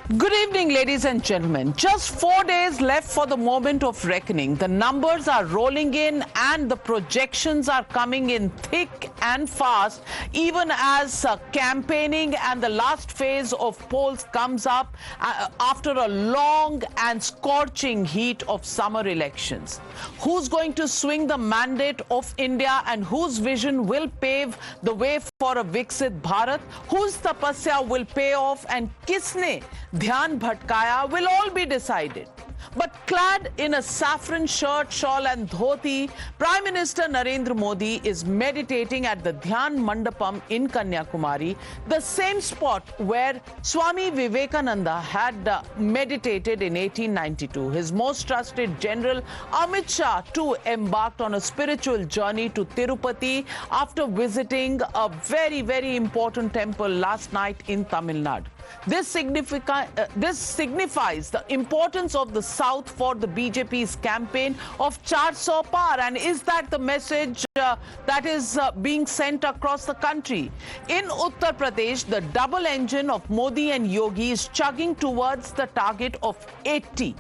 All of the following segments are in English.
Good evening, ladies and gentlemen. Just 4 days left for the moment of reckoning. The numbers are rolling in and the projections are coming in thick and fast, even as campaigning and the last phase of polls comes up after a long and scorching heat of summer elections. Who's going to swing the mandate of India and whose vision will pave the way for a Viksit Bharat? Whose tapasya will pay off and kisne ध्यान भटकाया will all be decided. But clad in a saffron shirt, shawl and dhoti, Prime Minister Narendra Modi is meditating at the Dhyan Mandapam in Kanyakumari, the same spot where Swami Vivekananda had meditated in 1892. His most trusted general Amit Shah too embarked on a spiritual journey to Tirupati after visiting a very, very important temple last night in Tamil Nadu. This signifies the importance of the South for the BJP's campaign of 400 Par. And is that the message that is being sent across the country? In Uttar Pradesh, the double engine of Modi and Yogi is chugging towards the target of 80.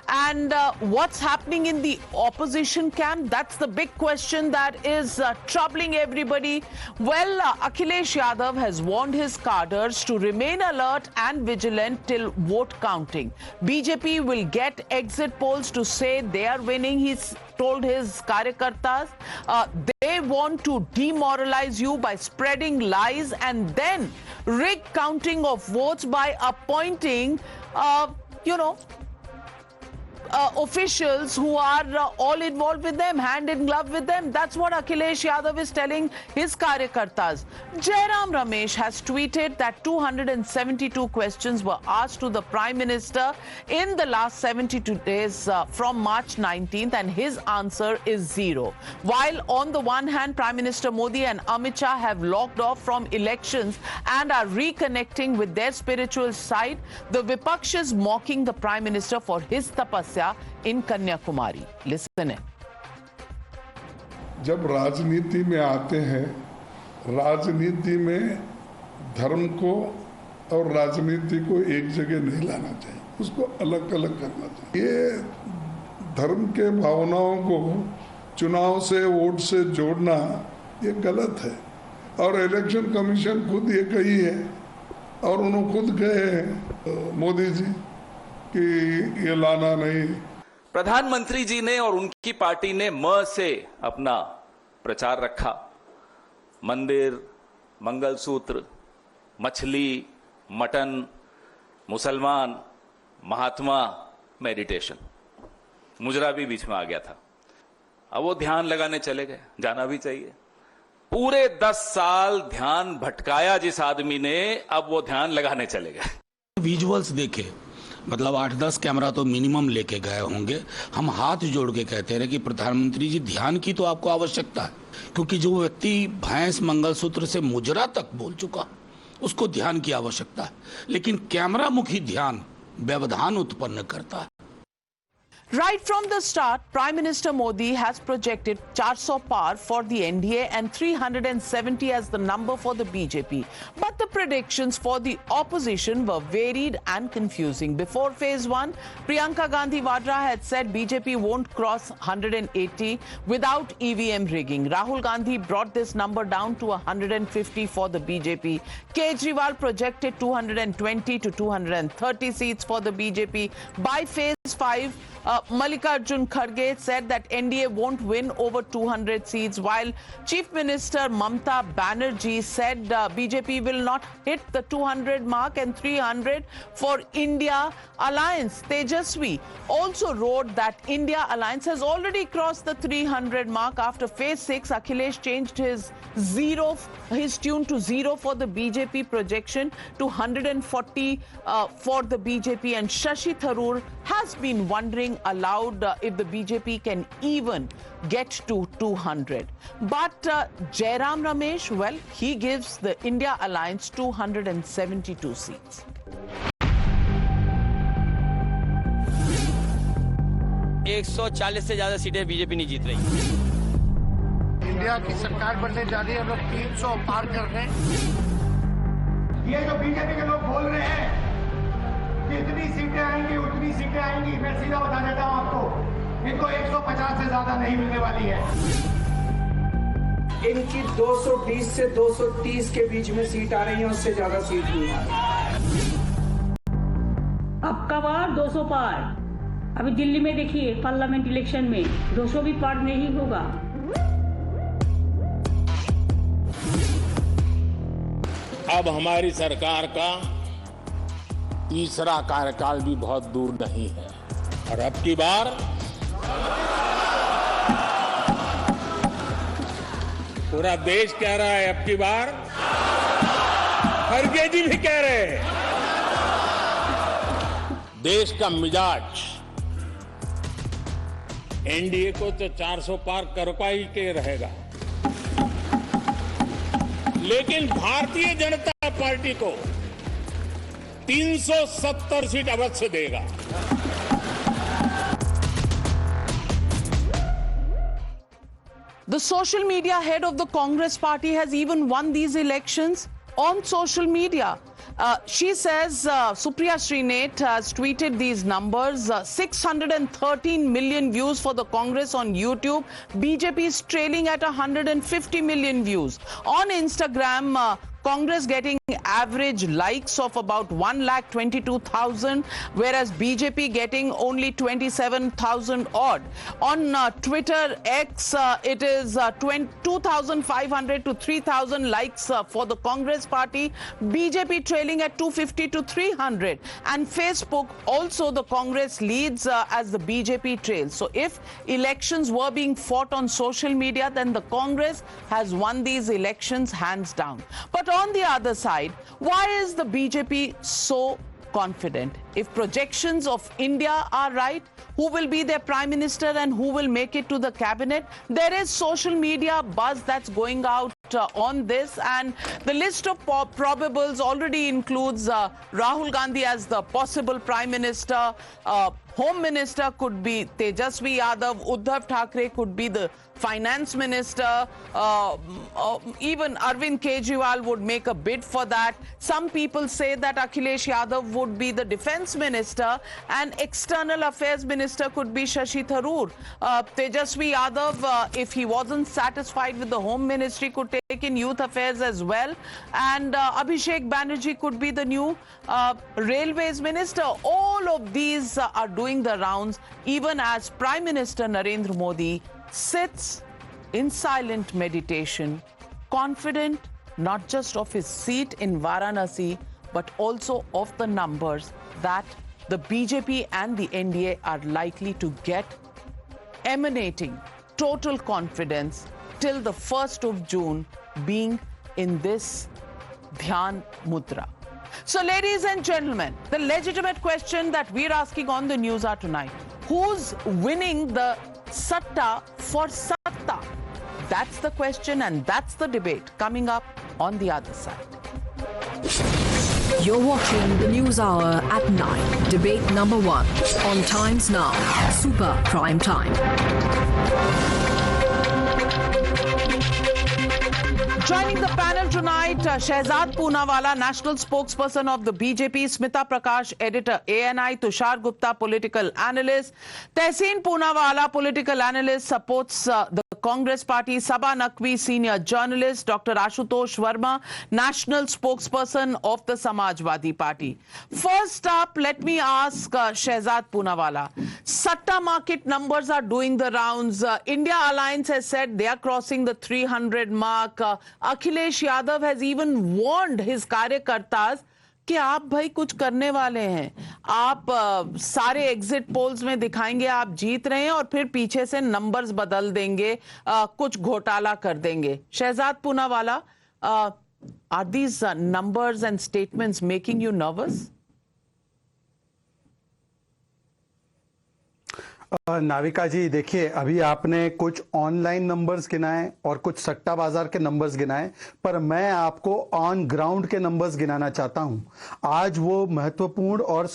And what's happening in the opposition camp? That's the big question that is troubling everybody. Well, Akhilesh Yadav has warned his cadres to remain alert and vigilant till vote counting. BJP will get exit polls to say they are winning. He's told his karyakartas they want to demoralize you by spreading lies and then rig counting of votes by appointing, officials who are all involved with them, hand in glove with them. That's what Akhilesh Yadav is telling his karyakartas. Jairam Ramesh has tweeted that 272 questions were asked to the Prime Minister in the last 72 days from March 19th and his answer is 0. While on the one hand, Prime Minister Modi and Amit Shah have logged off from elections and are reconnecting with their spiritual side, the Vipaksh is mocking the Prime Minister for his tapasya in Kanyakumari. Listen in. जब राजनीति में आते हैं, राजनीति में धर्म को और राजनीति को एक जगह नहीं लाना चाहिए, उसको अलग अलग करना चाहिए। ये धर्म के भावनाओं को चुनाव से, वोट से जोड़ना ये गलत है और इलेक्शन कमीशन खुद ये कही है और उन्होंने खुद कहे हैं मोदी जी कि ये लाना नहीं। प्रधानमंत्री जी ने और उनकी पार्टी ने म से अपना प्रचार रखा। मंदिर, मंगलसूत्र, मछली, मटन, मुसलमान, महात्मा, मेडिटेशन, मुजरा भी बीच में आ गया था। अब वो ध्यान लगाने चले गए, जाना भी चाहिए। पूरे 10 साल ध्यान भटकाया जिस आदमी ने, अब वो ध्यान लगाने चले गए। विजुअल्स देखे, मतलब 8-10 कैमरा तो मिनिमम लेके गए होंगे। हम हाथ जोड़ के कहते रहे कि प्रधानमंत्री जी ध्यान की तो आपको आवश्यकता है, क्योंकि जो व्यक्ति भैंस मंगलसूत्र से मुजरा तक बोल चुका उसको ध्यान की आवश्यकता है, लेकिन कैमरा मुखी ध्यान व्यवधान उत्पन्न करता है। Right from the start, Prime Minister Modi has projected 400 Par for the NDA and 370 as the number for the BJP. But the predictions for the opposition were varied and confusing. Before phase 1, Priyanka Gandhi Vadra had said BJP won't cross 180 without EVM rigging. Rahul Gandhi brought this number down to 150 for the BJP. Kejriwal projected 220 to 230 seats for the BJP. By phase 5, Mallikarjun Kharge said that NDA won't win over 200 seats, while Chief Minister Mamata Banerjee said BJP will not hit the 200 mark and 300 for India Alliance. Tejaswi also wrote that India Alliance has already crossed the 300 mark. After phase 6, Akhilesh changed his tune to 0 for the BJP projection to 140 for the BJP, and Shashi Tharoor has been wondering aloud if the BJP can even get to 200. But Jairam Ramesh, well, he gives the India Alliance 272 seats. से ज्यादा सीटें BJP नहीं जीत रही। India की सरकार बनने जा रही है, हम लोग 300 पार कर रहे हैं। ये जो बीजेपी के लोग बोल रहे हैं कि जितनी सीटें आएंगी उतनी सीटें आएंगी। मैं सीधा बता देता हूं आपको, इनको 150 से ज्यादा नहीं मिलने वाली है। इनकी 220 से 230 के बीच में सीट आ रही है, उससे ज्यादा सीट नहीं आ रही। अब का बार 200 पार। अभी दिल्ली में देखिए पार्लियामेंट इलेक्शन में 200 भी पार नहीं होगा। अब हमारी सरकार का तीसरा कार्यकाल भी बहुत दूर नहीं है और अब की बार पूरा देश कह रहा है, अब की बार खड़गे जी भी कह रहे हैं, देश का मिजाज एनडीए को तो 400 पार कर पाई के रहेगा, लेकिन भारतीय जनता पार्टी को 370 सीट अवश्य देगा। The social media head of the Congress party has even won these elections on social media. She says Supriya Srinath has tweeted these numbers. 613 million views for the Congress on YouTube. BJP is trailing at 150 million views. On Instagram, Congress getting average likes of about 1,22,000, whereas BJP getting only 27,000 odd. On Twitter X, it is 2,500 to 3,000 likes for the Congress party. BJP trailing at 250 to 300. And Facebook also the Congress leads as the BJP trails. So if elections were being fought on social media, then the Congress has won these elections hands down. But on the other side, why is the BJP so confident? If projections of India are right, who will be their prime minister and who will make it to the cabinet? There is social media buzz that's going out on this, and the list of probables already includes Rahul Gandhi as the possible prime minister. Home minister could be Tejasvi Yadav. Uddhav Thackeray could be the finance minister. Even Arvind Kejriwal would make a bid for that. Some people say that Akhilesh Yadav would be the defense minister and external affairs minister could be Shashi Tharoor. Tejasvi Yadav, if he wasn't satisfied with the home ministry, could take in youth affairs as well. And Abhishek Banerjee could be the new railways minister. All of these are doing the rounds, even as Prime Minister Narendra Modi sits in silent meditation, confident not just of his seat in Varanasi, but also of the numbers that the BJP and the NDA are likely to get, emanating total confidence till the 1st of June, being in this Dhyan Mudra. So, ladies and gentlemen, the legitimate question that we're asking on the news are tonight: who's winning the Satta for Satta? That's the question, and that's the debate coming up on the other side. You're watching the News Hour at 9. Debate number 1 on Times Now. Super Prime Time. Joining the panel tonight, Shehzad Poonawala, national spokesperson of the BJP, Smita Prakash, editor ANI, Tushar Gupta, political analyst, Tehseen Poonawala, political analyst, supports the Congress party, Saba Naqvi, senior journalist, Dr. Ashutosh Verma, national spokesperson of the Samajwadi Party. First up, let me ask Shehzad Poonawala. Satta market numbers are doing the rounds. India Alliance has said they are crossing the 300 mark. Akhilesh Yadav has even warned his कार्यकर्तास कि आप भाई कुछ करने वाले हैं, आप सारे exit polls में दिखाएंगे आप जीत रहे हैं और फिर पीछे से नंबर्स बदल देंगे, कुछ घोटाला कर देंगे. Shahzad Poonawalla, are these numbers and statements making you nervous? Navika जी देखिए, अभी आपने कुछ ऑनलाइन नंबर्स गिनाए और कुछ सट्टा बाजार के नंबर्स गिनाए, पर मैं आपको ऑन ग्राउंड के नंबर्स गिनाना चाहता हूं। आज वो महत्वपूर्ण और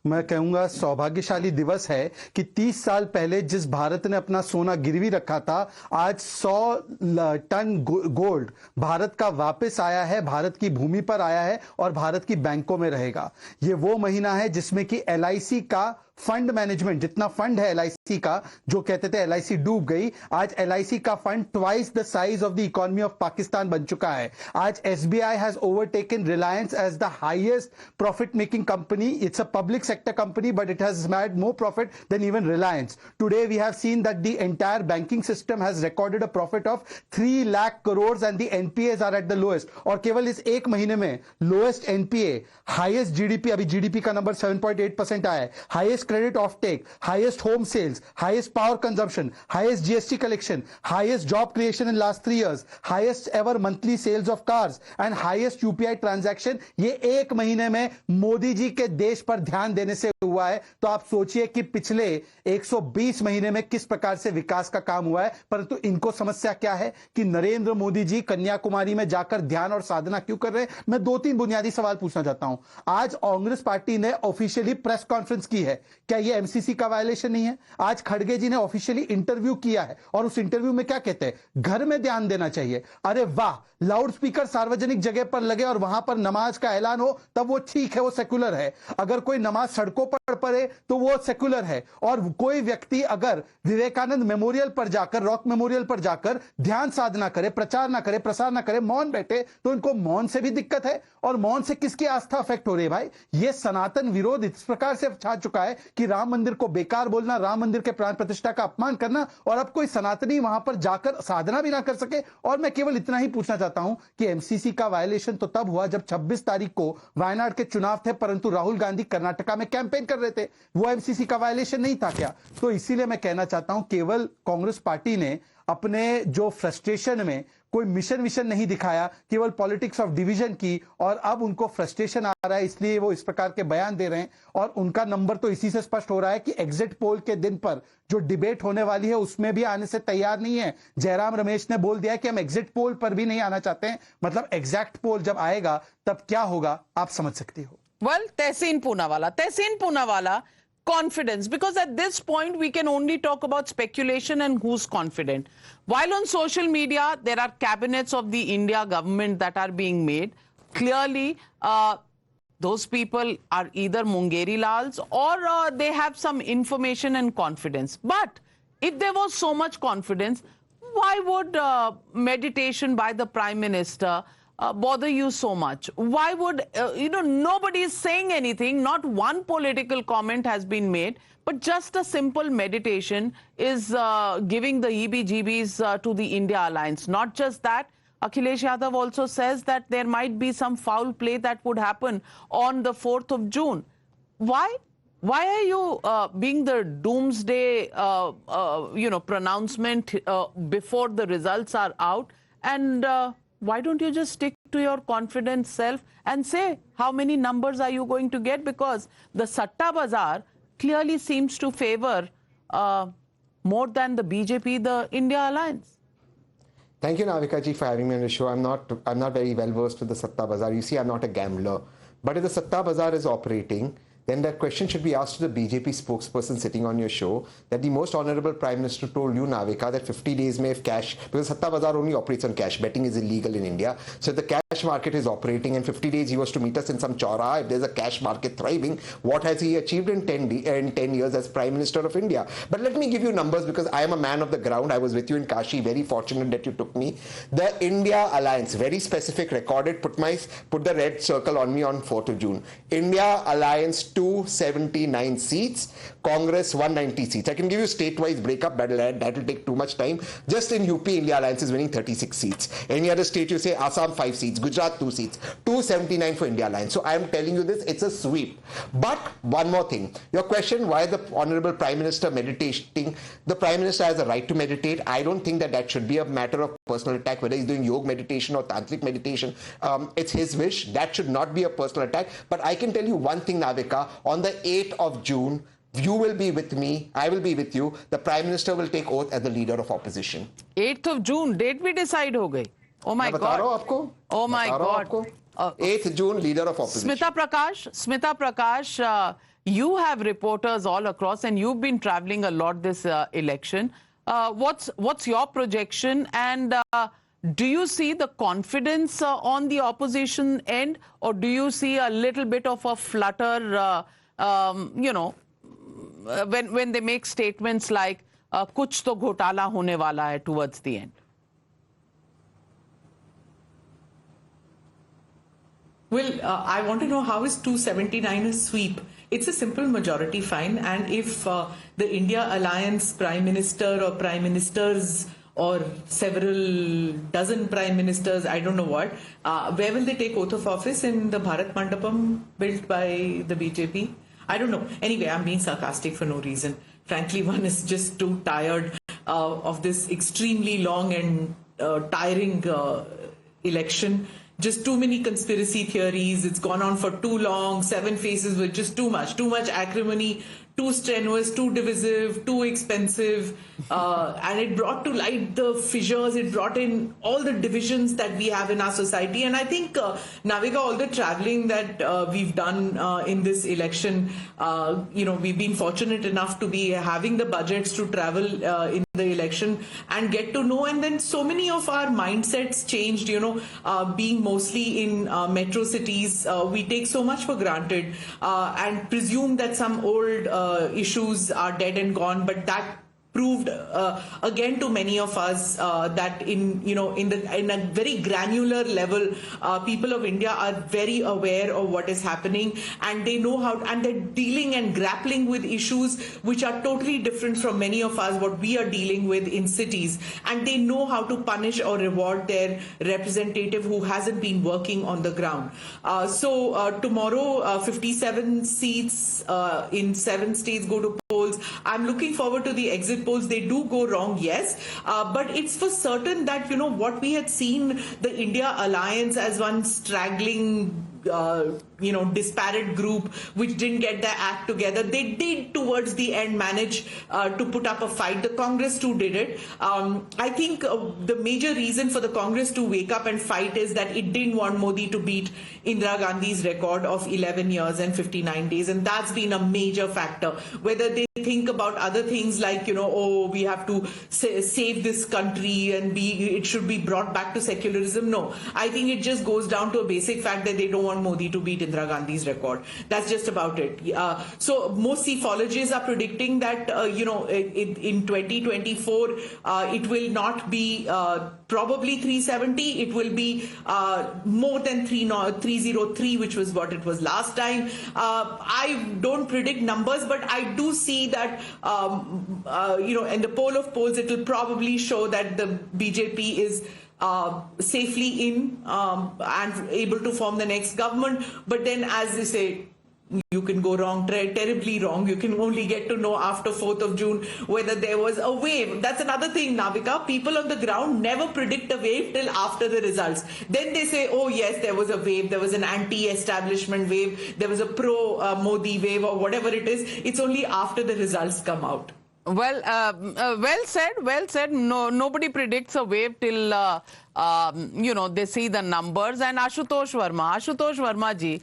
मैं कहूंगा सौभाग्यशाली दिवस है कि 30 साल पहले जिस भारत ने अपना सोना गिरवी रखा था, आज 100 टन गोल्ड भारत का वापस आया है, भारत की भूमि पर आया है और भारत की बैंकों में रहेगा। ये वो महीना है जिसमें कि LIC का फंड मैनेजमेंट, जितना फंड है LIC का, जो कहते थे LIC डूब गई, आज LIC का fund twice the size of the economy of Pakistan बन चुका है। आज SBI has overtaken Reliance as the highest profit making company. It's a public sector company but it has made more profit than even Reliance. Today we have seen that the entire banking system has recorded a profit of 3 lakh crore and the NPAs are at the lowest. और केवल इस एक महीने में lowest NPA, highest GDP, अभी GDP का number 7.8% आया है, highest credit offtake, highest home sales, highest power consumption, highest GST collection, highest job creation in last 3 years, highest ever monthly sales of cars and highest UPI transaction। ये एक महीने में मोदी जी के देश पर ध्यान देने से हुआ है। तो आप सोचिए कि पिछले 120 महीने में किस प्रकार से विकास का काम हुआ है। परंतु इनको समस्या क्या है कि नरेंद्र मोदी जी कन्याकुमारी में जाकर ध्यान और साधना क्यों कर रहे हैं। मैं 2-3 बुनियादी सवाल पूछना चाहता हूं। आज कांग्रेस पार्टी ने ऑफिशियली प्रेस कॉन्फ्रेंस की है, क्या ये MCC का वायलेशन नहीं है? आज खड़गे जी ने ऑफिशियली इंटरव्यू किया है और उस इंटरव्यू में क्या कहते हैं? घर में ध्यान देना चाहिए। अरे वाह, लाउड स्पीकर सार्वजनिक जगह पर लगे और वहां पर नमाज का ऐलान हो तब वो ठीक है, वो सेक्युलर है। अगर कोई नमाज सड़कों पर पढ़े तो वो सेक्युलर है। और कोई व्यक्ति अगर विवेकानंद मेमोरियल पर जाकर, रॉक मेमोरियल पर जाकर ध्यान साधना करे, प्रचार ना करे, प्रसार ना करे, मौन बैठे, तो इनको मौन से भी दिक्कत है। और मौन से किसकी आस्था अफेक्ट हो रही है भाई? ये सनातन विरोध इस प्रकार से छा चुका है कि राम मंदिर को बेकार बोलना, राम मंदिर के प्राण प्रतिष्ठा का अपमान करना, और अब कोई सनातनी वहां पर जाकर साधना भी ना कर सके। और मैं केवल इतना ही पूछना चाहता हूं कि MCC का वायलेशन तो तब हुआ जब 26 तारीख को वायनाड के चुनाव थे, परंतु राहुल गांधी कर्नाटका में कैंपेन कर रहे थे। वो MCC का वायलेशन नहीं था क्या? तो इसीलिए मैं कहना चाहता हूं, केवल कांग्रेस पार्टी ने अपने जो फ्रस्ट्रेशन में कोई मिशन नहीं दिखाया, केवल पॉलिटिक्स ऑफ डिवीजन की, और अब उनको फ्रस्ट्रेशन आ रहा है इसलिए वो इस प्रकार के बयान दे रहे हैं। और उनका नंबर तो इसी से स्पष्ट हो रहा है कि एग्जिट पोल के दिन पर जो डिबेट होने वाली है उसमें भी आने से तैयार नहीं है। जयराम रमेश ने बोल दिया कि हम एग्जिट पोल पर भी नहीं आना चाहते हैं। मतलब एग्जैक्ट पोल जब आएगा तब क्या होगा आप समझ सकती हो। Well, Tehseen Poonawalla, confidence, because at this point we can only talk about speculation and who's confident. While on social media there are cabinets of the India government that are being made, clearly those people are either Mungeri Lals or they have some information and confidence. But if there was so much confidence, why would meditation by the Prime Minister bother you so much? Why would, nobody is saying anything, not one political comment has been made, but just a simple meditation is giving the heebie-jeebies to the India alliance. Not just that, Akhilesh Yadav also says that there might be some foul play that would happen on the 4th of June. Why? Why are you being the doomsday, pronouncement before the results are out? And why don't you just stick to your confident self and say how many numbers are you going to get? Because the Satta Bazaar clearly seems to favor more than the BJP, the India alliance. Thank you, Navika ji, for having me on the show. I'm not very well versed with the Satta Bazaar. You see, I'm not a gambler. But if the Satta Bazaar is operating, then that question should be asked to the BJP spokesperson sitting on your show, that the most honorable Prime Minister told you, Navika, that 50 days may have cash, because Satta Bazaar only operates on cash. Betting is illegal in India. So if the cash market is operating and 50 days he was to meet us in some chora, if there's a cash market thriving, what has he achieved in 10 years as Prime Minister of India? But let me give you numbers, because I am a man of the ground. I was with you in Kashi, very fortunate that you took me. The India Alliance, very specific, recorded, put the red circle on me on 4th of June. India Alliance 279 seats, Congress 190 seats. I can give you state-wise breakup, that'll take too much time. Just in UP, India Alliance is winning 36 seats. Any other state, you say Assam 5 seats, Gujarat 2 seats, 279 for India Alliance. So I am telling you this, it's a sweep. But one more thing, your question, why the Honorable Prime Minister meditating? The Prime Minister has a right to meditate. I don't think that should be a matter of personal attack, whether he's doing yoga meditation or tantric meditation. It's his wish. That should not be a personal attack. But I can tell you one thing, Navika, on the 8th of June, You will be with me, I will be with you. The Prime Minister will take oath as the leader of opposition. 8th of June, date भी decide हो गई. Oh my God. बता रहा हूं आपको. Oh my God. 8th June, leader of opposition. Smita Prakash, you have reporters all across and you've been traveling a lot this election. What's your projection, and do you see the confidence on the opposition end, or do you see a little bit of a flutter, when they make statements like kuch to ghotala hone wala hai towards the end? Well, I want to know, how is 279 a sweep? It's a simple majority, fine. And if the India Alliance Prime Minister or Prime Ministers or several dozen Prime Ministers, I don't know what, where will they take oath of office? In the Bharat Mandapam built by the BJP? I don't know. Anyway, I'm being sarcastic for no reason. Frankly, one is just too tired of this extremely long and tiring election. Just too many conspiracy theories. It's gone on for too long. 7 phases were just too much acrimony, too strenuous, too divisive, too expensive. And it brought to light the fissures. It brought in all the divisions that we have in our society. And I think, Navika, all the traveling that we've done in this election, we've been fortunate enough to be having the budgets to travel in the election and get to know. And then so many of our mindsets changed, being mostly in metro cities. We take so much for granted and presume that some old issues are dead and gone, but that proved again to many of us that in a very granular level, people of India are very aware of what is happening, and they know how, and they're dealing and grappling with issues which are totally different from many of us what we are dealing with in cities, and they know how to punish or reward their representative who hasn't been working on the ground. So tomorrow, 57 seats in 7 states go to polls. I'm looking forward to the exit polls. They do go wrong, yes, but it's for certain that what we had seen the India Alliance as one straggling disparate group which didn't get their act together. They did towards the end manage to put up a fight. The Congress too did it. I think the major reason for the Congress to wake up and fight is that it didn't want Modi to beat Indira Gandhi's record of 11 years and 59 days, and that's been a major factor. Whether they think about other things like we have to save this country and it should be brought back to secularism, no. I think it just goes down to a basic fact that they don't want Modi to beat Indira Gandhi's record. That's just about it. So most psephologists are predicting that in 2024 it will not be probably 370. It will be more than 303, which was what it was last time. I don't predict numbers, but I do see that in the poll of polls, it will probably show that the BJP is safely in and able to form the next government. But then, as they say, you can go wrong, terribly wrong. You can only get to know after 4th of June whether there was a wave. That's another thing, Navika. People on the ground never predict a wave till after the results. Then they say, oh yes, there was a wave. There was an anti-establishment wave. There was a pro-Modi wave, or whatever it is. It's only after the results come out. Well, well said. No, nobody predicts a wave till they see the numbers. And Ashutosh Verma ji,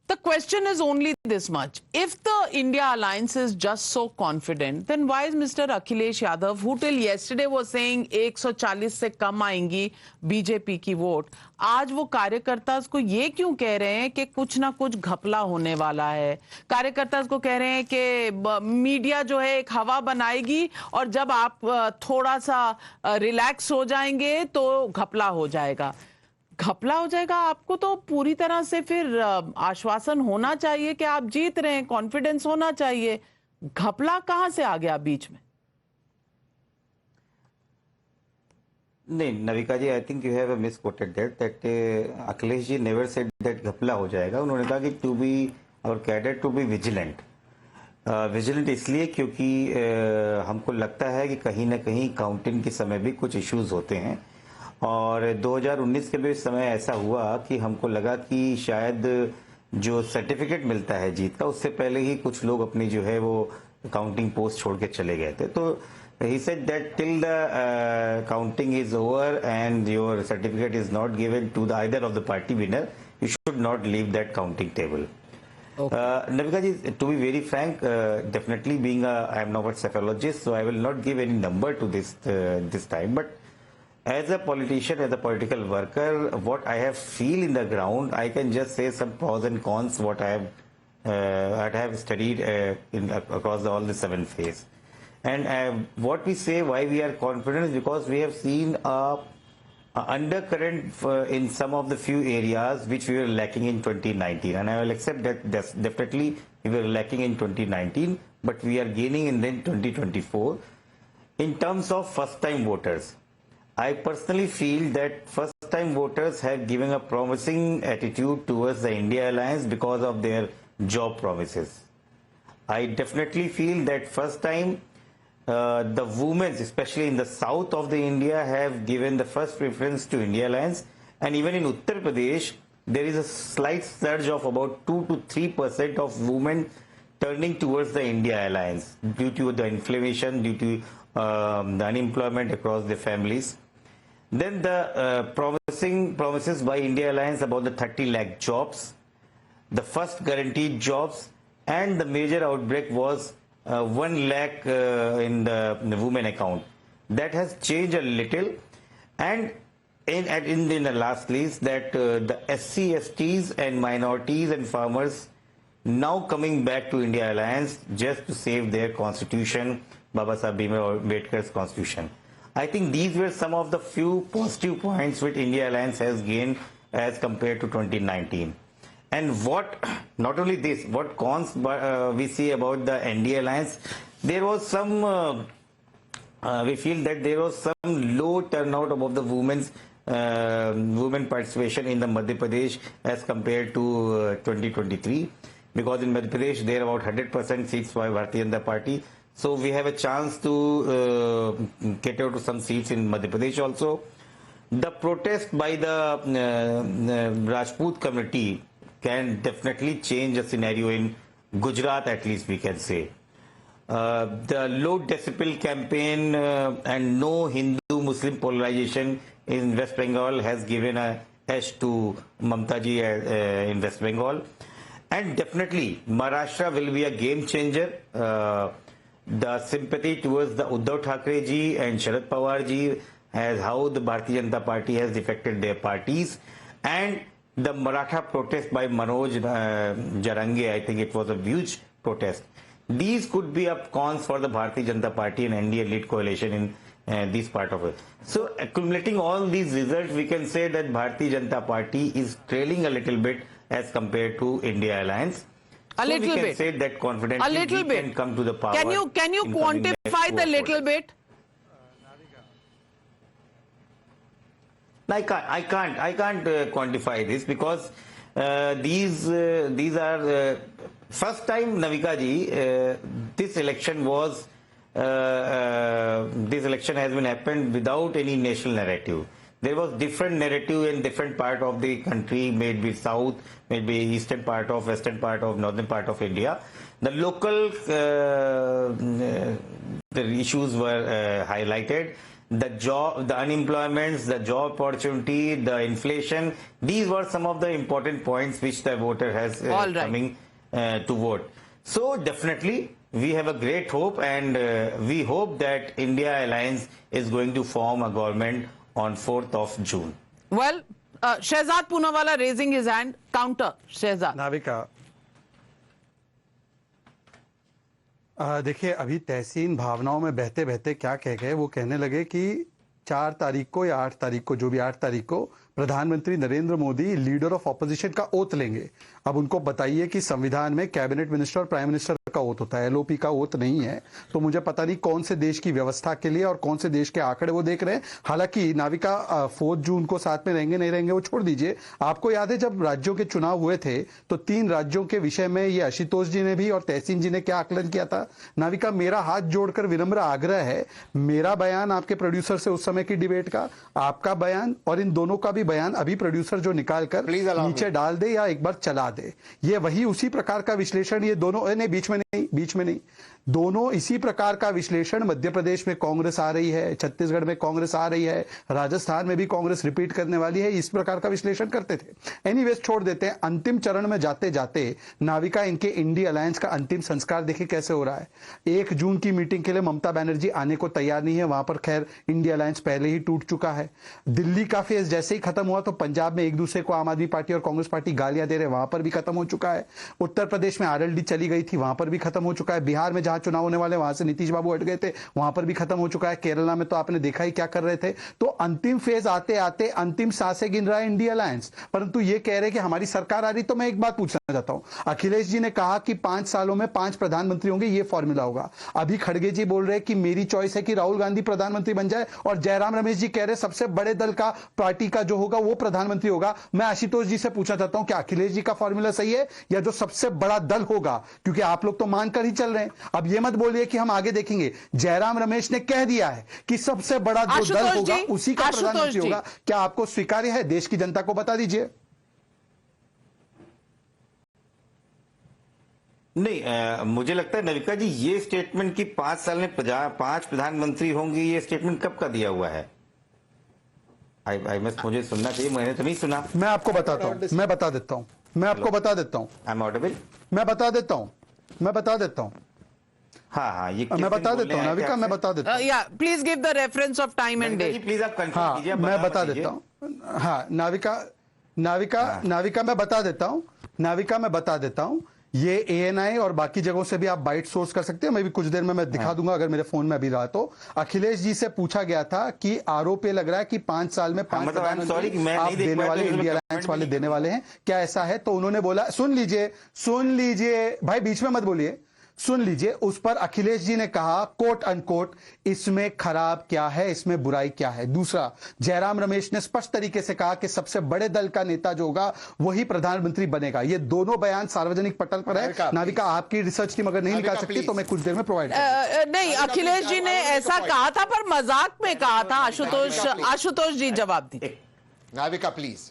the question is only this much. If the India Alliance is just so confident, then why is Mr. Akhilesh Yadav, who till yesterday was saying 140 से कम आएंगी BJP की vote, आज वो कार्यकर्ता को ये क्यों कह रहे हैं कि कुछ ना कुछ घपला होने वाला है? कार्यकर्ता को कह रहे हैं कि मीडिया जो है एक हवा बनाएगी और जब आप थोड़ा सा रिलैक्स हो जाएंगे तो घपला हो जाएगा। घपला हो जाएगा। आपको तो पूरी तरह से फिर आश्वासन होना चाहिए कि आप जीत रहे हैं, कॉन्फिडेंस होना चाहिए। घपला कहां से आ गया बीच में? नहीं, Navika ji, I think you have misquoted that Akhilesh ji never said that घपला हो जाएगा। उन्होंने कहा कि टू बी और cadet to be vigilant. Vigilant इसलिए क्योंकि हमको लगता है कि कहीं ना कहीं काउंटिंग के समय भी कुछ इश्यूज होते हैं, और 2019 के भी समय ऐसा हुआ कि हमको लगा कि शायद जो सर्टिफिकेट मिलता है जीत का, उससे पहले ही कुछ लोग अपनी जो है वो काउंटिंग पोस्ट छोड़ के चले गए थे. तो he said that till the counting is over and your certificate is not given to the either of the party winner, you should not leave that counting table. Navika ji, to be very frank, definitely being I am not a psychologist, so I will not give any number to this time. But as a politician, as a political worker, what I have feel in the ground, I can just say some pros and cons what I have studied across all the 7 phases. And what we say why we are confident is because we have seen a undercurrent in some of the few areas which we were lacking in 2019, and I will accept that definitely we were lacking in 2019, but we are gaining in then 2024. In terms of first time voters, I personally feel that first time voters have given a promising attitude towards the India Alliance because of their job promises. I definitely feel that first time the women, especially in the south of the India, have given the first preference to India Alliance, and even in Uttar Pradesh there is a slight surge of about 2 to 3% of women turning towards the India Alliance due to the inflation, due to the unemployment across the families. Then the promises by India Alliance about the 30 lakh jobs, the first guaranteed jobs, and the major outbreak was 1 lakh in the women account. That has changed a little, and in the last list that the SC, STs and minorities and farmers now coming back to India Alliance just to save their constitution, Baba Saheb Bhimrao Ambedkar's constitution. I think these were some of the few positive points which India Alliance has gained as compared to 2019. And what, not only this, what cons we see about the NDA Alliance, there was some, we feel that there was some low turnout about the women participation in the Madhya Pradesh as compared to 2023. Because in Madhya Pradesh, there are about 100% seats by Bharatiya Janata Party. So we have a chance to get out to some seats in Madhya Pradesh also. The protest by the Rajput community can definitely change a scenario in Gujarat, at least we can say. The low decibel campaign and no Hindu-Muslim polarization in West Bengal has given a edge to Mamta ji in West Bengal. And definitely Maharashtra will be a game changer. The sympathy towards the Uddhav Thackeray ji and Sharad Pawar ji as how the Bharatiya Janata Party has defected their parties, and the Maratha protest by Manoj Jarange, I think it was a huge protest. These could be up cons for the Bharatiya Janata Party and NDA lead coalition in this part of it. So accumulating all these results, we can say that Bharatiya Janata Party is trailing a little bit as compared to India Alliance. A little bit. We can say that confidently we can come to the power. Can you quantify the little bit? I can't quantify this because these are first time, Navika ji, this election has been happened without any national narrative. There was different narrative in different part of the country, maybe south, maybe eastern part of, western part of, northern part of India. The local the issues were highlighted. The job, the unemployment, the job opportunity, the inflation, these were some of the important points which the voter has coming to vote. So definitely we have a great hope, and we hope that India Alliance is going to form a government on 4th of June. Well, Shehzad Poonawalla raising his hand. Counter, Shehzad. Navika, देखिए अभी तहसीन भावनाओं में बहते बहते क्या कह गए, वो कहने लगे कि 4 तारीख को या 8 तारीख को, जो भी 8 तारीख को प्रधानमंत्री Narendra Modi leader of opposition का ओथ लेंगे। अब उनको बताइए कि संविधान में कैबिनेट मिनिस्टर और प्राइम मिनिस्टर का ओथ होता है, LOP का ओथ नहीं है। तो मुझे पता नहीं कौन से देश की व्यवस्था के लिए और कौन से देश के आंकड़े वो देख रहे हैं। हालांकि नाविका 4 जून को साथ में रहेंगे नहीं रहेंगे वो छोड़ दीजिए। आपको याद है जब राज्यों के चुनाव हुए थे तो 3 राज्यों के विषय में ये आशुतोष जी ने भी और तहसीन जी ने क्या आकलन किया था? नाविका, मेरा हाथ जोड़कर विनम्र आग्रह है, मेरा बयान आपके प्रोड्यूसर से उस समय की डिबेट का, आपका बयान और इन दोनों का भी बयान अभी प्रोड्यूसर जो निकाल कर नीचे डाल दे या एक बार चला दे, ये वही उसी प्रकार का विश्लेषण, ये दोनों नहीं, बीच में नहीं, दोनों इसी प्रकार का विश्लेषण मध्य प्रदेश में कांग्रेस आ रही है, छत्तीसगढ़ में कांग्रेस आ रही है, राजस्थान में भी कांग्रेस रिपीट करने वाली है, इस प्रकार का विश्लेषण करते थे। एनीवेज छोड़ देते हैं। अंतिम चरण में जाते जाते नाविका, इनके इंडी अलायंस का अंतिम संस्कार देखिए कैसे हो रहा है। 1 जून की मीटिंग के लिए ममता बनर्जी आने को तैयार नहीं है, वहां पर खैर इंडी अलायंस पहले ही टूट चुका है। दिल्ली का फेज जैसे ही खत्म हुआ तो पंजाब में एक दूसरे को आम आदमी पार्टी और कांग्रेस पार्टी गालियां दे रहे, वहां पर भी खत्म हो चुका है। उत्तर प्रदेश में RLD चली गई थी, वहां पर भी खत्म हो चुका है। बिहार में जहां चुनाव होने वाले वहां से नीतीश बाबू हट गए थे, वहां पर भी खत्म हो चुका है। केरला में तो आपने देखा ही क्या कर रहे थे। तो अंतिम फेज आते आते अंतिम सांसें गिन रहा है इंडिया अलायंस। परंतु ये कह रहे कि हमारी सरकार आ रही, तो मैं एक बात पूछना चाहता हूं। अखिलेश जी ने कहा कि 5 सालों में 5 प्रधानमंत्री होंगे, ये फॉर्मूला होगा। अभी खड़गे जी बोल रहे कि मेरी चॉइस है कि राहुल गांधी प्रधानमंत्री बन जाए, और जयराम रमेश जी कह रहे सबसे बड़े दल का पार्टी का जो होगा वो प्रधानमंत्री होगा। मैं आशुतोष जी से पूछना चाहता हूं कि अखिलेश जी का फॉर्मूला सही है या जो सबसे बड़ा दल होगा, क्योंकि आप लोग तो मानकर ही चल रहे हैं। अब ये मत बोलिए कि हम आगे देखेंगे। जयराम रमेश ने कह दिया है कि सबसे बड़ा जो दल होगा उसी का प्रधानमंत्री होगा। क्या आपको स्वीकार्य है? देश की जनता को बता दीजिए। नहीं, मुझे लगता है नविका जी, ये स्टेटमेंट कि 5 साल में 5 प्रधानमंत्री होंगे, ये स्टेटमेंट कब का दिया हुआ है? मुझे सुनना चाहिए, मैंने तो नहीं सुना। मैं आपको बताता हूं, मैं बता देता हूं, मैं आपको बता देता हूं। I am audible? मैं बता देता हूं, मैं बता देता हूं। हाँ, ये मैं बता देता हूं नाविका, मैं बता देता हूं। या please give the reference of time and date. Please आप कंफर्म कीजिए। मैं बता देता हूं। हाँ नाविका मैं बता देता हूं। नाविका मैं बता देता हूं। ये ANI और बाकी जगहों से भी आप बाइट सोर्स कर सकते हैं। मैं भी कुछ देर में मैं दिखा दूंगा अगर मेरे फोन में अभी रहा तो। अखिलेश जी से पूछा गया था कि आरोप लग रहा है कि 5 साल में 5 प्रधानमंत्री आप देने वाले, इंडिया अलायंस वाले देने वाले हैं, क्या ऐसा है? तो उन्होंने बोला, सुन लीजिए भाई, बीच में मत बोलिए, सुन लीजिए। उस पर अखिलेश जी ने कहा कोट अनकोट, इसमें खराब क्या है, इसमें बुराई क्या है। दूसरा, जयराम रमेश ने स्पष्ट तरीके से कहा कि सबसे बड़े दल का नेता जो होगा वही प्रधानमंत्री बनेगा। ये दोनों बयान सार्वजनिक पटल पर है। नाविका, आपकी रिसर्च टीम अगर नहीं निकाल सकती तो मैं कुछ देर में प्रोवाइड नहीं, अखिलेश जी ने ऐसा कहा था पर मजाक में कहा था। आशुतोष जी जवाब दीजिए। नाविका प्लीज।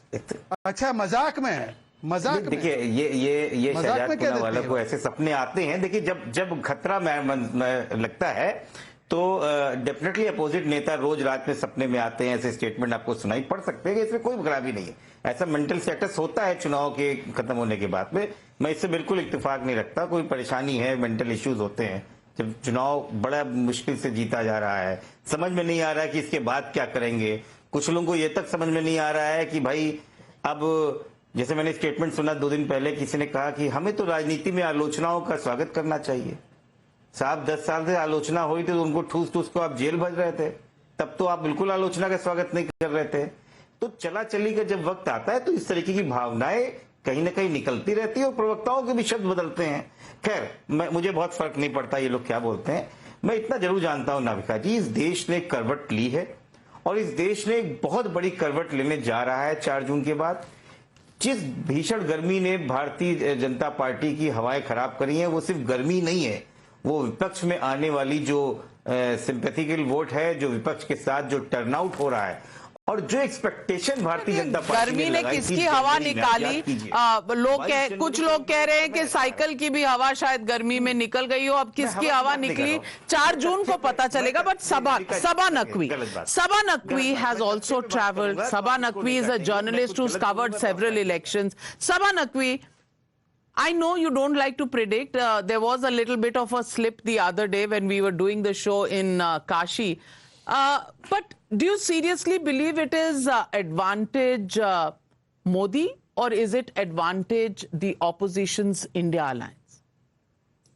अच्छा, मजाक में? मजाक देखिए, ये शहजाद वालों को ऐसे सपने आते हैं। देखिए, जब खतरा में लगता है तो डेफिनेटली अपोजिट नेता रोज रात में सपने में आते हैं, ऐसे स्टेटमेंट आपको सुनाई पड़ सकते हैं। इसमें कोई खराबी नहीं है, ऐसा मेंटल स्टेटस होता है चुनाव के खत्म होने के बाद में। मैं इससे बिल्कुल इत्तेफाक नहीं रखता। कोई परेशानी है, मेंटल इश्यूज होते हैं जब चुनाव बड़ा मुश्किल से जीता जा रहा है, समझ में नहीं आ रहा है कि इसके बाद क्या करेंगे। कुछ लोगों को यह तक समझ में नहीं आ रहा है कि भाई, अब जैसे मैंने स्टेटमेंट सुना 2 दिन पहले, किसी ने कहा कि हमें तो राजनीति में आलोचनाओं का स्वागत करना चाहिए। साहब 10 साल से आलोचना हुई थी तो उनको ठूस को आप जेल भेज रहे थे, तब तो आप बिल्कुल आलोचना का स्वागत नहीं कर रहे थे। तो चला चली का जब वक्त आता है तो इस तरीके की भावनाएं कहीं ना कहीं निकलती रहती है और प्रवक्ताओं के भी शब्द बदलते हैं। खैर, मुझे बहुत फर्क नहीं पड़ता ये लोग क्या बोलते हैं। मैं इतना जरूर जानता हूं नाविका जी, इस देश ने करवट ली है और इस देश ने एक बहुत बड़ी करवट लेने जा रहा है 4 जून के बाद। जिस भीषण गर्मी ने भारतीय जनता पार्टी की हवाएं खराब करी हैं, वो सिर्फ गर्मी नहीं है, वो विपक्ष में आने वाली जो सिंपैथिकल वोट है, जो विपक्ष के साथ जो टर्नआउट हो रहा है और जो एक्सपेक्टेशन भारतीय जनता पार्टी गर्मी ने किसकी हवा निकाली। कुछ लोग कह रहे हैं कि साइकिल की भी हवा शायद गर्मी में निकल गई हो। अब किसकी हवा निकली 4 जून को पता चलेगा। But Saba Naqvi has also traveled. Sabah Naqvi is a journalist who's covered several elections. Sabah Naqvi, I know you don't like to predict. There was a little bit of a slip the other day when we were doing the show in Kashi. But do you seriously believe it is advantage Modi or is it advantage the opposition's India alliance?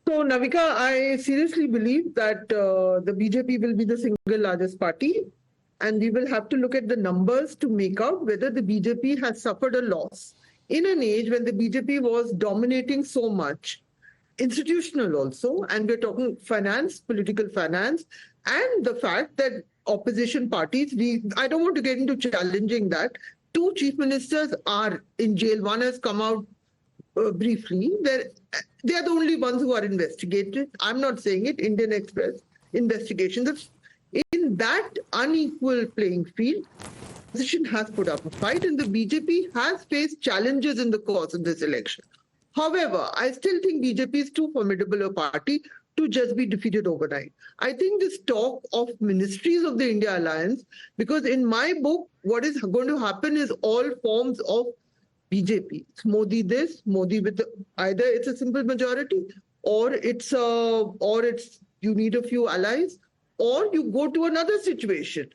So, Navika, I seriously believe that the BJP will be the single largest party, and we will have to look at the numbers to make out whether the BJP has suffered a loss. In an age when the BJP was dominating so much, institutional also, and we're talking finance, political finance, and the fact that opposition parties, I don't want to get into challenging that. 2 chief ministers are in jail. One has come out briefly. They are the only ones who are investigated. I'm not saying it. Indian Express investigation. In that unequal playing field, the opposition has put up a fight, and the BJP has faced challenges in the course of this election. However, I still think BJP is too formidable a party to just be defeated overnight. I think this talk of ministries of the India Alliance, because in my book, what is going to happen is all forms of BJP. It's Modi this, Modi with either it's a simple majority, or it's you need a few allies, or you go to another situation.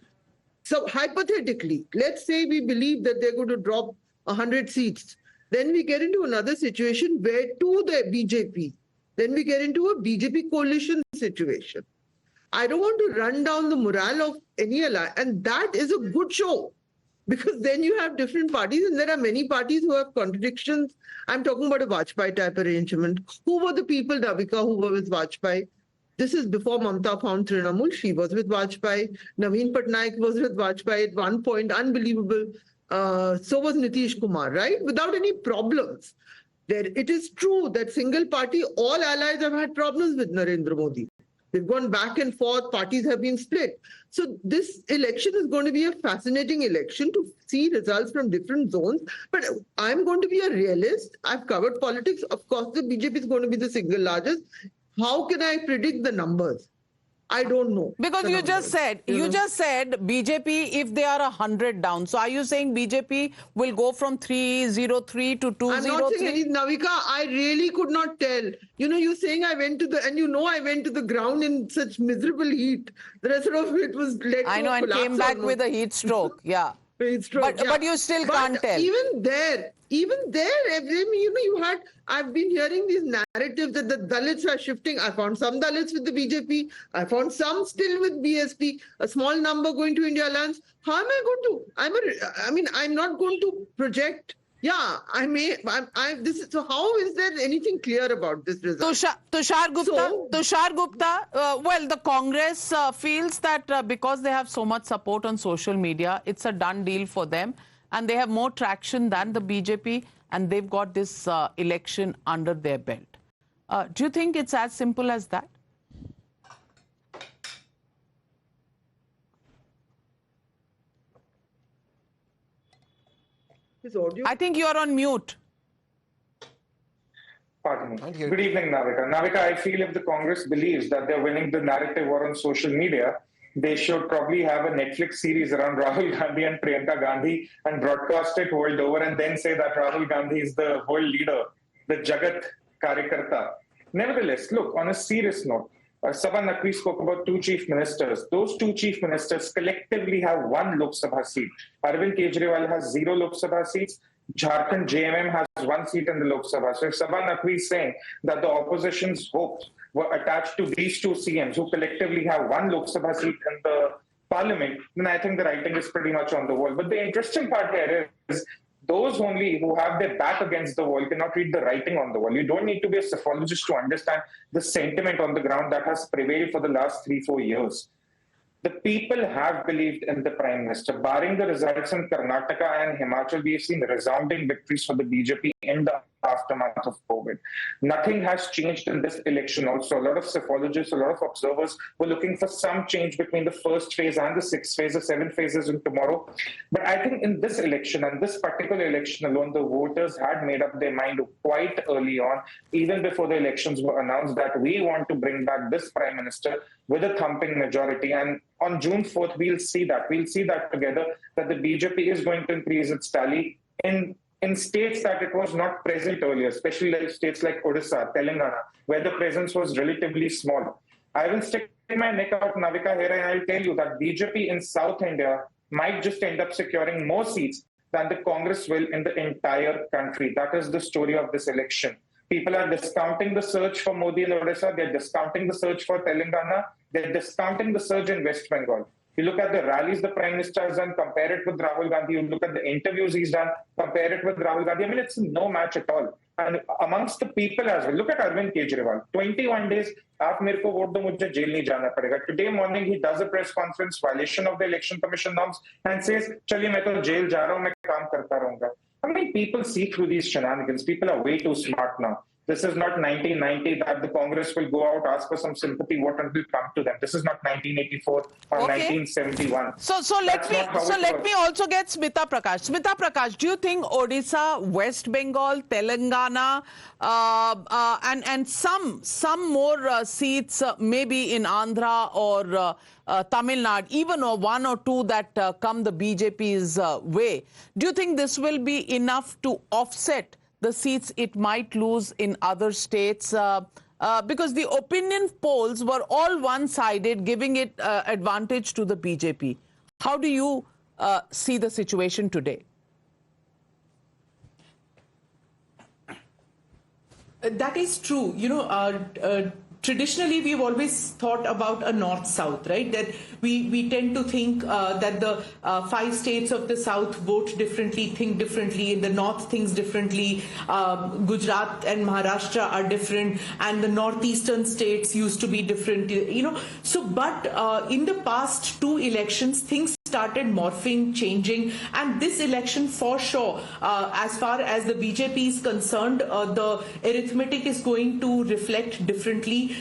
So hypothetically, let's say we believe that they're going to drop 100 seats. Then we get into another situation where to the BJP, then we get into a BJP coalition situation. I don't want to run down the morale of any alliance, and that is a good show, because then you have different parties, and there are many parties who have contradictions. I'm talking about a Vajpayee type arrangement. Who were the people, Navika, who were with Vajpayee? This is before Mamta found Trinamool. She was with Vajpayee. Naveen Patnaik was with Vajpayee at one point. Unbelievable. So was Nitish Kumar, right? Without any problems. It is true that single party, all allies have had problems with Narendra Modi. They've gone back and forth, parties have been split. So this election is going to be a fascinating election to see results from different zones. But I'm going to be a realist. I've covered politics. Of course, the BJP is going to be the single largest. How can I predict the numbers? I don't know. Because you just said BJP, if they are 100 down. So are you saying BJP will go from 303 to 203? I'm not saying anything, Navika. I really could not tell. You're saying I went to the ground in such miserable heat. The rest of it was led I know, and came back with a heat stroke. Yeah. But you still can't tell. Even there, I've been hearing these narratives that the Dalits are shifting. I found some Dalits with the BJP. I found some still with BSP, a small number going to India Alliance. How am I going to, I'm not going to project. Yeah, I may. So how is there anything clear about this result? Tushar Gupta. Well, the Congress feels that because they have so much support on social media, it's a done deal for them, and they have more traction than the BJP, and they've got this election under their belt. Do you think it's as simple as that? I think you're on mute. Pardon me. Good evening, Navika. Navika, I feel if the Congress believes that they're winning the narrative war on social media, they should probably have a Netflix series around Rahul Gandhi and Priyanka Gandhi and broadcast it world over, and then say that Rahul Gandhi is the world leader, the Jagat Karyakarta. Nevertheless, look, on a serious note, Sabha Naqvi spoke about 2 chief ministers. Those 2 chief ministers collectively have 1 Lok Sabha seat. Arvind Kejriwal has 0 Lok Sabha seats. Jharkhand JMM has 1 seat in the Lok Sabha. So if Sabha Naqvi is saying that the opposition's hopes were attached to these 2 CMs who collectively have 1 Lok Sabha seat in the parliament, then I think the writing is pretty much on the wall. But the interesting part here is those only who have their back against the wall cannot read the writing on the wall. You don't need to be a psephologist to understand the sentiment on the ground that has prevailed for the last 3-4 years. The people have believed in the Prime Minister. Barring the results in Karnataka and Himachal, we have seen resounding victories for the BJP in the aftermath of COVID. Nothing has changed in this election also. A lot of psephologists, a lot of observers were looking for some change between the first phase and the 6th phase, the 7 phases in tomorrow. But I think in this election and this particular election alone, the voters had made up their mind quite early on, even before the elections were announced, that we want to bring back this Prime Minister with a thumping majority. And on June 4th, we'll see that. We'll see that together, that the BJP is going to increase its tally in states that it was not present earlier, especially like states like Odisha, Telangana, where the presence was relatively small. I will stick my neck out, Navika, here, and I'll tell you that BJP in South India might just end up securing more seats than the Congress will in the entire country. That is the story of this election. People are discounting the surge for Modi in Odisha. They're discounting the surge for Telangana. They're discounting the surge in West Bengal. You look at the rallies the Prime Minister has done, compare it with Rahul Gandhi. You look at the interviews he's done, compare it with Rahul Gandhi. I mean, it's no match at all. and amongst the people as well. Look at Arvind Kejriwal. 21 days, आप मेरे को vote दो, मुझे jail नहीं जाना पड़ेगा. Today morning he does a press conference, violation of the election commission norms, and says, चलिए मैं तो जेल जा रहा हूँ, मैं काम करता रहूंगा. I mean, people see through these shenanigans. People are way too smart now. This is not 1990 that the Congress will go out, ask for some sympathy vote and will come to them. This is not 1984 or 1971. So let me also get Smita Prakash. Smita Prakash, do you think Odisha, West Bengal, Telangana, and some more seats maybe in Andhra or Tamil Nadu, even one or two that come the BJP's way, do you think this will be enough to offset the seats it might lose in other states? Because the opinion polls were all one-sided, giving it advantage to the BJP. How do you see the situation today? That is true. You know, traditionally, we've always thought about a north-south, right? That we tend to think that the 5 states of the south vote differently, think differently. In the north, things differently. Gujarat and Maharashtra are different, and the northeastern states used to be different. You know, so but in the past 2 elections, things started morphing, changing, and this election for sure, as far as the BJP is concerned, the arithmetic is going to reflect differently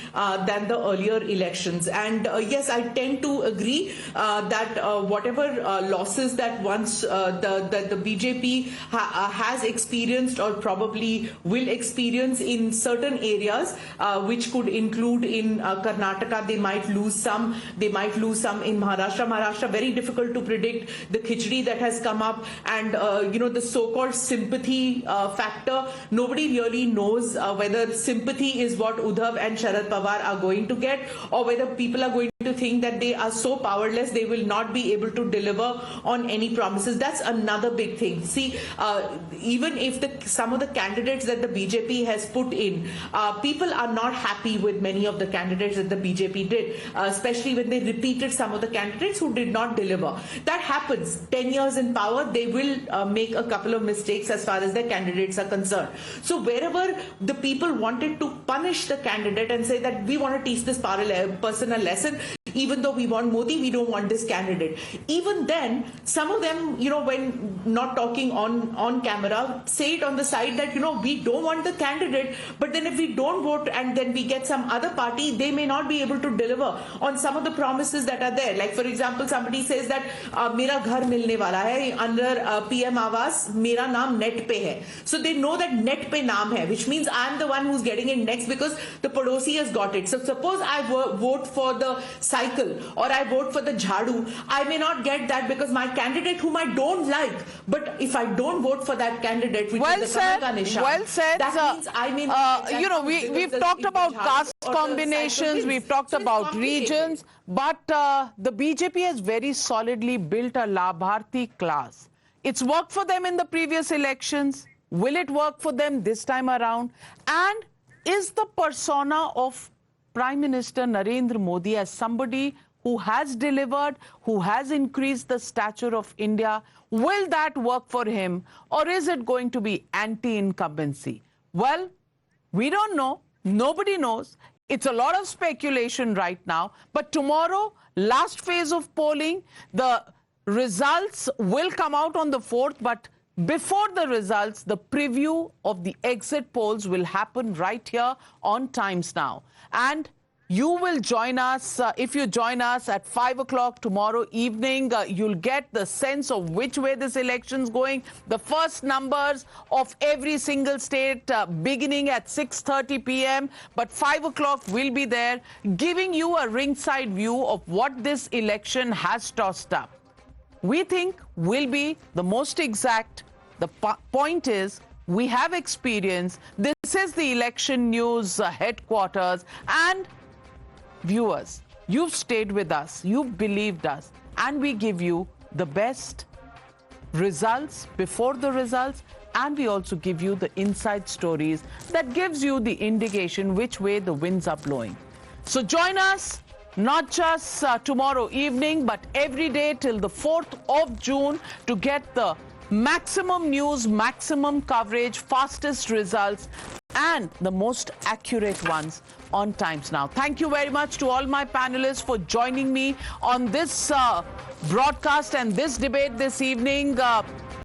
than the earlier elections. And yes, I tend to agree that whatever losses that once the BJP has experienced or probably will experience in certain areas, which could include in Karnataka, they might lose some in Maharashtra. Maharashtra, very difficult to predict the khichdi that has come up, and you know, the so-called sympathy factor. Nobody really knows whether sympathy is what Uddhav and Sharad Pawar are going to get, or whether people are going to think that they are so powerless they will not be able to deliver on any promises. That's another big thing. See, even if some of the candidates that the BJP has put in, people are not happy with many of the candidates that the BJP did, especially when they repeated some of the candidates who did not deliver. That happens. 10 years in power, they will make a couple of mistakes as far as their candidates are concerned. So wherever the people wanted to punish the candidate and say that we want to teach this person a lesson, even though we want Modi, we don't want this candidate. Even then, some of them, you know, when not talking on camera, say it on the side that, you know, we don't want the candidate, but then if we don't vote and then we get some other party, they may not be able to deliver on some of the promises that are there. Like, for example, somebody says that mera ghar milne wala hai under PM Awas, mera naam net pe hai. So they know that net pe naam hai, which means I'm the one who's getting it next because the Padosi has got it. So suppose I vote for the cycle or I vote for the jhadu, I may not get that because my candidate whom I don't like, but if I don't vote for that candidate, which is the Kamal ka nishan, well said. That means I may not get that. You know, we've talked about caste combinations, we've talked about regions, but the BJP has very solidly built a Labharti class. It's worked for them in the previous elections. Will it work for them this time around? And is the persona of Prime Minister Narendra Modi as somebody who has delivered, who has increased the stature of India, will that work for him, or is it going to be anti-incumbency? Well, we don't know. Nobody knows. It's a lot of speculation right now. But tomorrow, last phase of polling, the results will come out on the 4th, but before the results, the preview of the exit polls will happen right here on Times Now. And you will join us, if you join us at 5 o'clock tomorrow evening, you'll get the sense of which way this election's going. The first numbers of every single state beginning at 6:30 p.m. But 5 o'clock will be there, giving you a ringside view of what this election has tossed up. We think will be the most exact. The point is, we have experience. This is the Election News headquarters. And viewers, you've stayed with us, you've believed us, and we give you the best results before the results, and we also give you the inside stories that gives you the indication which way the winds are blowing. So join us, not just tomorrow evening, but every day till the 4th of June to get the Maximum news, maximum coverage, fastest results, and the most accurate ones on Times Now. Thank you very much to all my panelists for joining me on this broadcast and this debate this evening.